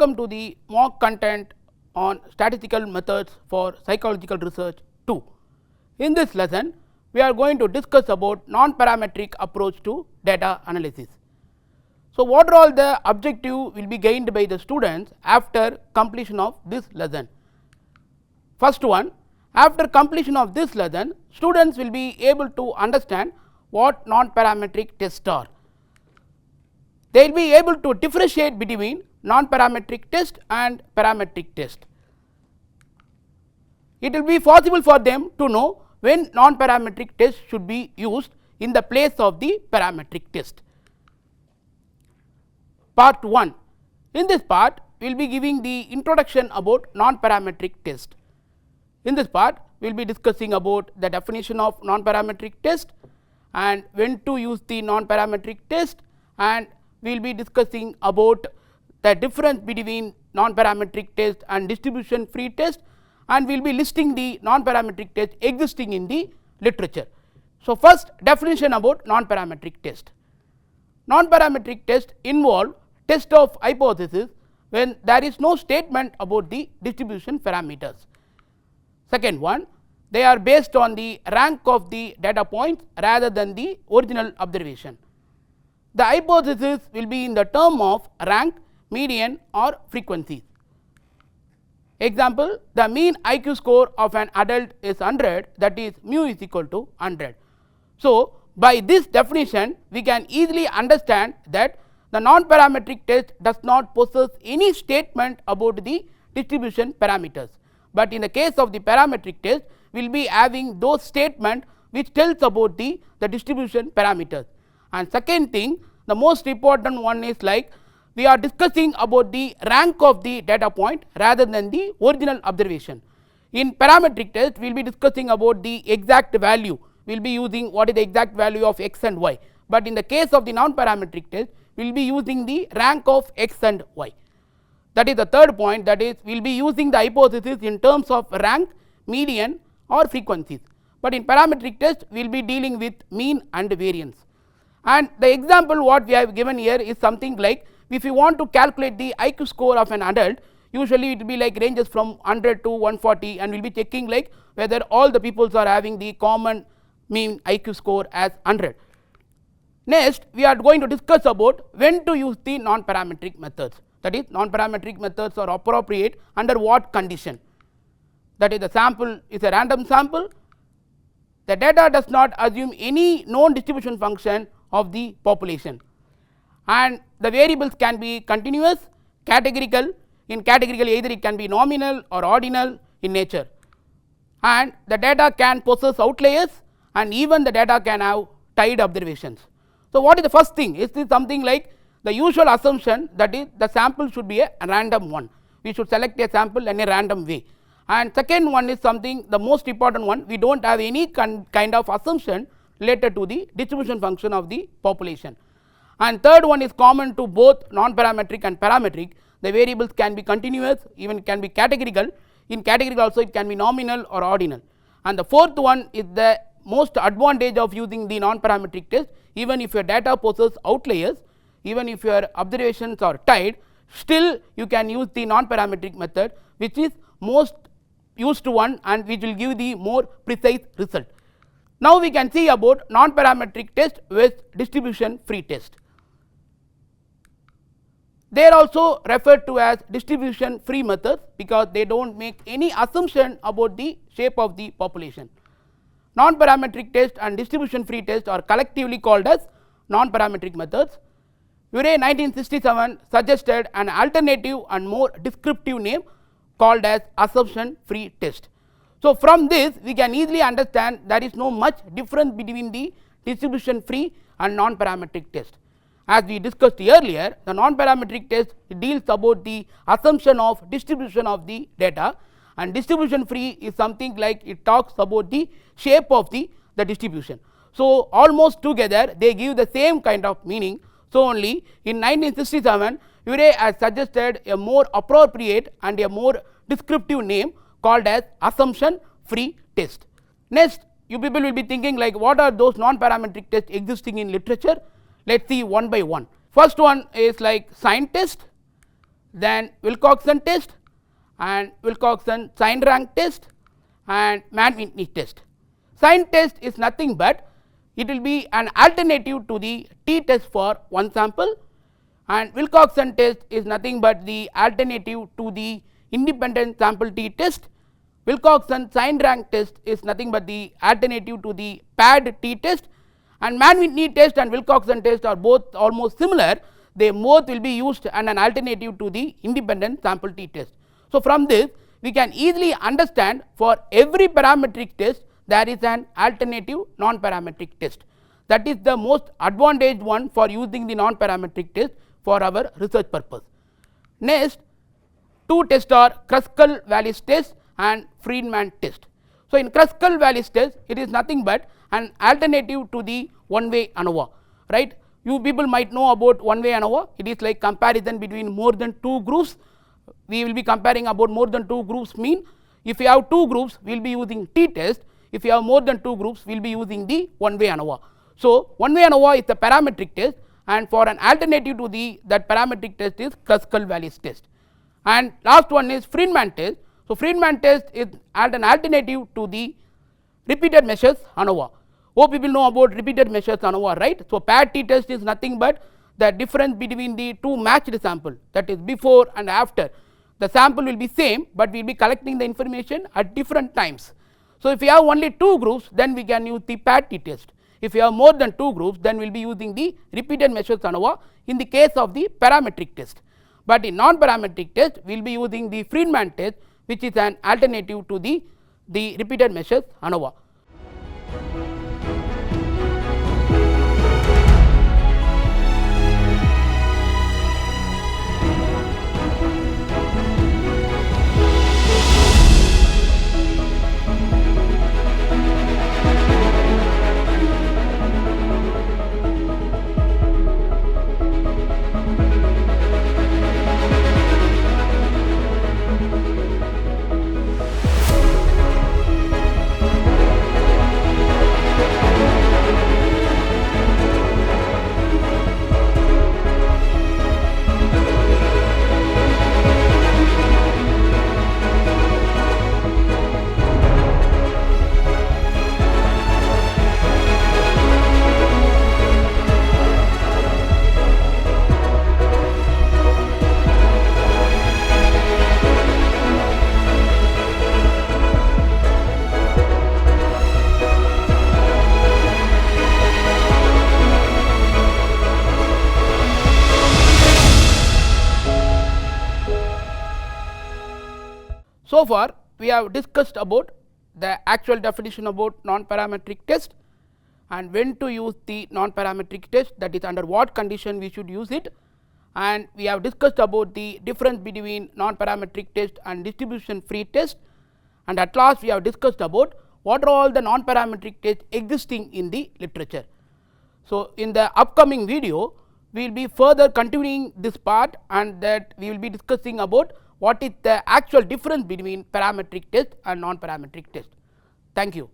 welcome to the mock content on statistical methods for psychological research 2. In this lesson, we are going to discuss about non-parametric approach to data analysis. So, what are all the objective will be gained by the students after completion of this lesson? First one, after completion of this lesson, students will be able to understand what non-parametric tests are. They will be able to differentiate between non-parametric test and parametric test. It will be possible for them to know when non-parametric test should be used in the place of the parametric test. Part 1. In this part, we will be giving the introduction about non-parametric test. In this part, we will be discussing about the definition of non-parametric test and when to use the non-parametric test, and we will be discussing about the difference between non-parametric test and distribution free test, and we will be listing the non-parametric test existing in the literature. So, first definition about non-parametric test. Non-parametric test involve test of hypothesis when there is no statement about the distribution parameters. Second one, they are based on the rank of the data points rather than the original observation. The hypothesis will be in the term of rank, median or frequencies. Example, the mean IQ score of an adult is 100, that is mu is equal to 100. So, by this definition we can easily understand that the non-parametric test does not possess any statement about the distribution parameters, but in the case of the parametric test we will be having those statements which tells about the distribution parameters. And second thing, the most important one is like we are discussing about the rank of the data point rather than the original observation. In parametric test we will be discussing about the exact value, we will be using what is the exact value of x and y, but in the case of the non-parametric test we will be using the rank of x and y. That is the third point, that is we will be using the hypothesis in terms of rank, median or frequencies, but in parametric test we will be dealing with mean and variance. And the example what we have given here is something like, if you want to calculate the IQ score of an adult, usually it will be like ranges from 100 to 140, and we will be checking like whether all the peoples are having the common mean IQ score as 100. Next, we are going to discuss about when to use the non-parametric methods, that is non-parametric methods are appropriate under what condition. That is, the sample is a random sample, the data does not assume any known distribution function of the population, and the variables can be continuous, categorical. In categorical either it can be nominal or ordinal in nature, and the data can possess outliers, and even the data can have tied observations. So, what is the first thing? Is this something like the usual assumption, that is the sample should be a random one, we should select a sample in a random way. And second one is something, the most important one, we do not have any kind of assumption related to the distribution function of the population. And third one is common to both non-parametric and parametric, the variables can be continuous, even can be categorical, in categorical also it can be nominal or ordinal. And the fourth one is the most advantage of using the non-parametric test, even if your data possesses outliers, even if your observations are tied, still you can use the non-parametric method, which is most used one and which will give the more precise result. Now, we can see about non-parametric test with distribution free test. They are also referred to as distribution free methods because they do not make any assumption about the shape of the population. Non-parametric test and distribution free test are collectively called as non-parametric methods. Urey 1967 suggested an alternative and more descriptive name called as assumption free test. So, from this we can easily understand there is no much difference between the distribution free and non-parametric test. As we discussed earlier, the non-parametric test deals about the assumption of distribution of the data, and distribution free is something like it talks about the shape of the distribution. So, almost together they give the same kind of meaning. So, only in 1967 Urey has suggested a more appropriate and a more descriptive name called as assumption free test. Next, you people will be thinking like what are those non-parametric tests existing in literature? Let us see one by one. First one is like sign test, then Wilcoxon test and Wilcoxon sign rank test and Mann-Whitney test. Sign test is nothing but it will be an alternative to the t test for one sample, and Wilcoxon test is nothing but the alternative to the independent sample t test. Wilcoxon sign rank test is nothing but the alternative to the paired t test, and Mann-Whitney test and Wilcoxon test are both almost similar. They both will be used and an alternative to the independent sample t test. So, from this we can easily understand for every parametric test there is an alternative non-parametric test. That is the most advantaged one for using the non-parametric test for our research purpose. Next, two tests are Kruskal-Wallis test and Friedman test. So, in Kruskal-Wallis test it is nothing but an alternative to the one way ANOVA, right. You people might know about one way ANOVA. It is like comparison between more than two groups. We will be comparing about more than two groups mean. If you have two groups we will be using t test, if you have more than two groups we will be using the one way ANOVA. So, one way ANOVA is a parametric test, and for an alternative to the that parametric test is Kruskal-Wallis test. And last one is Friedman test. So, Friedman test is an alternative to the repeated measures ANOVA. Oh, people know about repeated measures ANOVA, right. So, paired t test is nothing but the difference between the two matched sample, that is before and after. The sample will be same, but we will be collecting the information at different times. So, if you have only two groups then we can use the paired t test. If you have more than two groups then we will be using the repeated measures ANOVA in the case of the parametric test. But in non-parametric test we will be using the Friedman test, which is an alternative to the repeated measures ANOVA. So far we have discussed about the actual definition about non-parametric test and when to use the non-parametric test, that is under what condition we should use it, and we have discussed about the difference between non-parametric test and distribution free test, and at last we have discussed about what are all the non-parametric tests existing in the literature. So, in the upcoming video we will be further continuing this part, and that we will be discussing about what is the actual difference between parametric test and non-parametric test. Thank you.